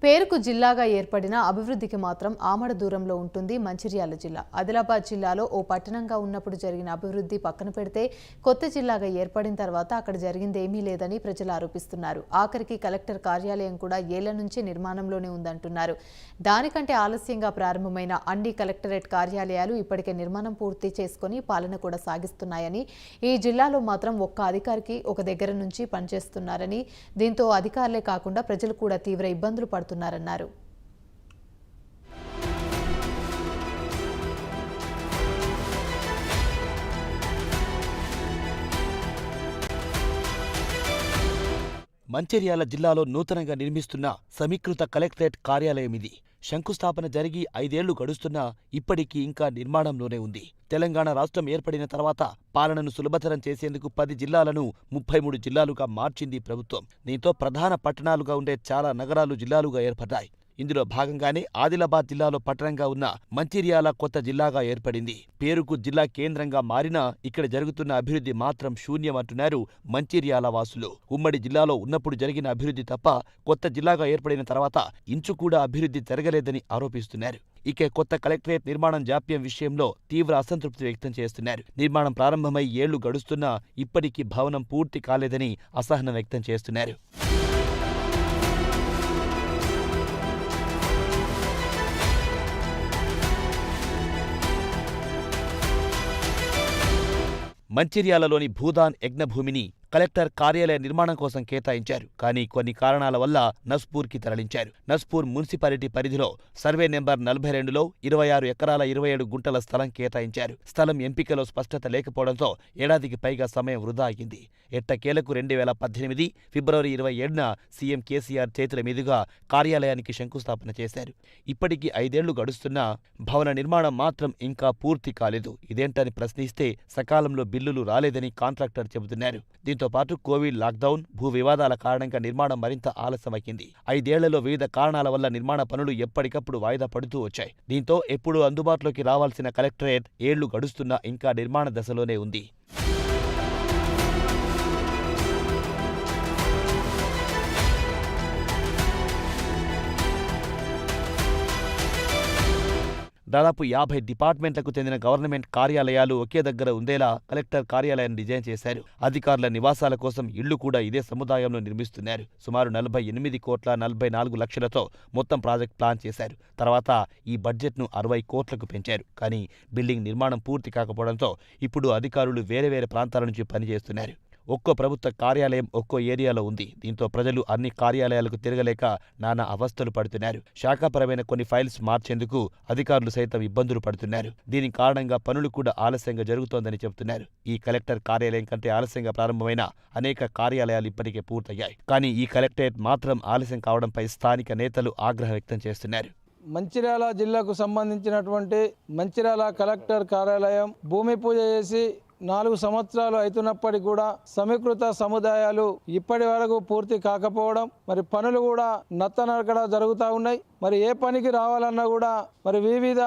పేరుకు జిల్లాగా ఏర్పడిన అభివృద్ధికి మాత్రం ఆమడ దూరంలో ఉంటుంది మంచిర్యాల జిల్లా. ఆదిలాబాద్ జిల్లాలో ఓ పట్టణంగా ఉన్నప్పుడు జరిగిన అభివృద్ధి పక్కన పెడితే కొత్త జిల్లాగా ఏర్పడిన తర్వాత అక్కడ జరిగింది ఏమీ లేదని ప్రజలు ఆరోపిస్తున్నారు. ఆఖరికి కలెక్టర్ కార్యాలయం కూడా ఏళ్ల నుంచి నిర్మాణంలోనే ఉందంటున్నారు. దానికంటే ఆలస్యంగా ప్రారంభమైన అన్ని కలెక్టరేట్ కార్యాలయాలు ఇప్పటికే నిర్మాణం పూర్తి చేసుకుని పాలన కూడా సాగిస్తున్నాయని, ఈ జిల్లాలో మాత్రం ఒక్క అధికారికి ఒక దగ్గర నుంచి పనిచేస్తున్నారని, దీంతో అధికారులే కాకుండా ప్రజలు కూడా తీవ్ర ఇబ్బందులు పడుతున్నారు. మంచిర్యాల జిల్లాలో నూతనంగా నిర్మిస్తున్న సమీకృత కలెక్టరేట్ కార్యాలయం ఇది. శంకుస్థాపన జరిగి 5 ఏళ్లు గడుస్తున్నా ఇప్పటికీ ఇంకా నిర్మాణంలోనే ఉంది. తెలంగాణ రాష్ట్రం ఏర్పడిన తర్వాత పాలనను సులభతరం చేసేందుకు 10 జిల్లాలను 33 జిల్లాలుగా మార్చింది ప్రభుత్వం. దీంతో ప్రధాన పట్టణాలుగా ఉండే చాలా నగరాలు జిల్లాలుగా ఏర్పడ్డాయి. ఇందులో భాగంగానే ఆదిలాబాద్ జిల్లాలో పట్టణంగా ఉన్న మంచిర్యాల కొత్త జిల్లాగా ఏర్పడింది. పేరుకు జిల్లా కేంద్రంగా మారినా ఇక్కడ జరుగుతున్న అభివృద్ధి మాత్రం శూన్యమంటున్నారు మంచిర్యాల వాసులు. ఉమ్మడి జిల్లాలో ఉన్నప్పుడు జరిగిన అభివృద్ధి తప్ప కొత్త జిల్లాగా ఏర్పడిన తర్వాత ఇంచు కూడా అభివృద్ధి జరగలేదని ఆరోపిస్తున్నారు. ఇక కొత్త కలెక్టరేట్ నిర్మాణం జాప్యం విషయంలో తీవ్ర అసంతృప్తి వ్యక్తం చేస్తున్నారు. నిర్మాణం ప్రారంభమై ఏళ్లు గడుస్తున్నా ఇప్పటికీ భవనం పూర్తి కాలేదని అసహనం వ్యక్తం చేస్తున్నారు. మంచిర్యాలలోని భూదాన్ యజ్ఞభూమిని కలెక్టర్ కార్యాలయ నిర్మాణం కోసం కేటాయించారు. కానీ కొన్ని కారణాల వల్ల నస్పూర్కి తరలించారు. నస్పూర్ మున్సిపాలిటీ పరిధిలో సర్వే నెంబర్ 42లో 26 ఎకరాల 27 గుంటల స్థలం కేటాయించారు. స్థలం ఎంపికలో స్పష్టత లేకపోవడంతో ఏడాదికి పైగా సమయం వృధా అయింది. ఎట్టకేలకు 2018 ఫిబ్రవరి 27న సీఎం కేసీఆర్ చేతుల మీదుగా కార్యాలయానికి శంకుస్థాపన చేశారు. ఇప్పటికీ 5 ఏళ్లు గడుస్తున్నా భవన నిర్మాణం మాత్రం ఇంకా పూర్తి కాలేదు. ఇదేంటని ప్రశ్నిస్తే సకాలంలో బిల్లులు రాలేదని కాంట్రాక్టర్ చెబుతున్నారు. దీంతో పాటు కోవిడ్ లాక్డౌన్, భూ వివాదాల కారణంగా నిర్మాణం మరింత ఆలస్యమైంది. 5 ఏళ్లలో వివిధ కారణాల వల్ల నిర్మాణ పనులు ఎప్పటికప్పుడు వాయిదా పడుతూ వచ్చాయి. దీంతో ఎప్పుడూ అందుబాటులోకి రావాల్సిన కలెక్టరేట్ ఏళ్లు గడుస్తున్నా ఇంకా నిర్మాణ దశలోనే ఉంది. దాదాపు 50 డిపార్ట్మెంట్లకు చెందిన గవర్నమెంట్ కార్యాలయాలు ఒకే దగ్గర ఉండేలా కలెక్టర్ కార్యాలయాన్ని డిజైన్ చేశారు. అధికారుల నివాసాల కోసం ఇళ్లు కూడా ఇదే సముదాయంలో నిర్మిస్తున్నారు. సుమారు 48 కోట్ల 44 లక్షలతో మొత్తం ప్రాజెక్ట్ ప్లాన్ చేశారు. తర్వాత ఈ బడ్జెట్ను 60 కోట్లకు పెంచారు. కానీ బిల్డింగ్ నిర్మాణం పూర్తి కాకపోవడంతో ఇప్పుడు అధికారులు వేరే ప్రాంతాల నుంచి పనిచేస్తున్నారు. ఒక్కో ప్రభుత్వ కార్యాలయం ఒక్కో ఏరియాలో ఉంది. దీంతో ప్రజలు అన్ని కార్యాలయాలకు తిరగలేక నానా అవస్థలు పడుతున్నారు. శాఖాపరమైన కొన్ని ఫైల్స్ మార్చేందుకు అధికారులు సైతం ఇబ్బందులు పడుతున్నారు. దీని కారణంగా పనులు కూడా ఆలస్యంగా జరుగుతోందని చెబుతున్నారు. ఈ కలెక్టర్ కార్యాలయం కంటే ఆలస్యంగా ప్రారంభమైన అనేక కార్యాలయాలు ఇప్పటికే పూర్తయ్యాయి. కానీ ఈ కలెక్టరేట్ మాత్రం ఆలస్యం కావడంపై స్థానిక నేతలు ఆగ్రహం వ్యక్తం చేస్తున్నారు. మంచిర్యాల జిల్లాకు సంబంధించినటువంటి మంచిర్యాల కలెక్టర్ కార్యాలయం భూమి పూజ చేసి 4 సంవత్సరాలు అవుతున్నప్పటికీ కూడా సమీకృత సముదాయాలు ఇప్పటి వరకు పూర్తి కాకపోవడం, మరి పనులు కూడా నత్తనడకడ జరుగుతూ ఉన్నాయి. మరి ఏ పనికి రావాలన్నా కూడా మరి వివిధ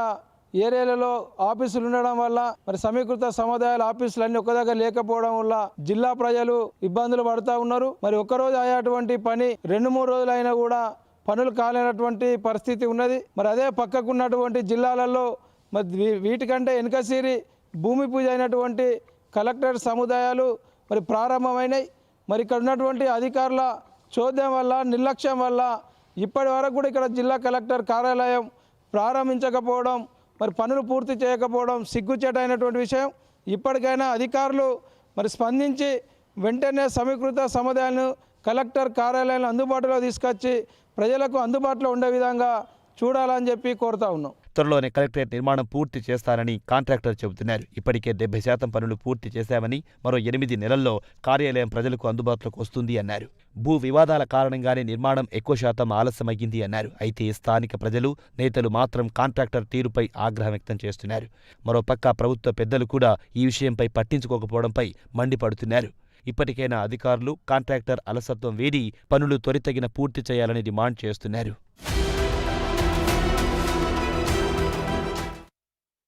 ఏరియాలలో ఆఫీసులు ఉండడం వల్ల మరి సమీకృత సముదాయాల ఆఫీసులన్నీ ఒక దగ్గర లేకపోవడం వల్ల జిల్లా ప్రజలు ఇబ్బందులు పడుతూ ఉన్నారు. మరి ఒక్కరోజు అయ్యేటువంటి పని 2-3 రోజులైనా కూడా పనులు కాలేనటువంటి పరిస్థితి ఉన్నది. మరి అదే పక్కకున్నటువంటి జిల్లాలలో మరి వీటికంటే వెనుకసిరి భూమి పూజ అయినటువంటి కలెక్టరేట్ సముదాయాలు మరి ప్రారంభమైనాయి. మరి ఇక్కడ ఉన్నటువంటి అధికారుల చోద్యం వల్ల, నిర్లక్ష్యం వల్ల ఇప్పటి వరకు కూడా ఇక్కడ జిల్లా కలెక్టర్ కార్యాలయం ప్రారంభించకపోవడం, మరి పనులు పూర్తి చేయకపోవడం సిగ్గుచేటైనటువంటి విషయం. ఇప్పటికైనా అధికారులు మరి స్పందించి వెంటనే సమీకృత సముదాయాలను కలెక్టర్ కార్యాలయాలను అందుబాటులో తీసుకొచ్చి ప్రజలకు అందుబాటులో ఉండే విధంగా చూడాలని చెప్పి కోరుతా ఉన్నాం. త్వరలోనే కలెక్టరేట్ నిర్మాణం పూర్తి చేస్తారని కాంట్రాక్టర్ చెబుతున్నారు. ఇప్పటికే 70% పనులు పూర్తి చేశామని, మరో 8 నెలల్లో కార్యాలయం ప్రజలకు అందుబాటులోకి వస్తుంది అన్నారు. భూ వివాదాల కారణంగానే నిర్మాణం ఎక్కువ శాతం ఆలస్యమయ్యింది అన్నారు. అయితే స్థానిక ప్రజలు, నేతలు మాత్రం కాంట్రాక్టర్ తీరుపై ఆగ్రహం వ్యక్తం చేస్తున్నారు. మరోపక్క ప్రభుత్వ పెద్దలు కూడా ఈ విషయంపై పట్టించుకోకపోవడంపై మండిపడుతున్నారు. ఇప్పటికైనా అధికారులు, కాంట్రాక్టర్ అలసత్వం వీడి పనులు త్వరితగిన పూర్తి చేయాలని డిమాండ్ చేస్తున్నారు.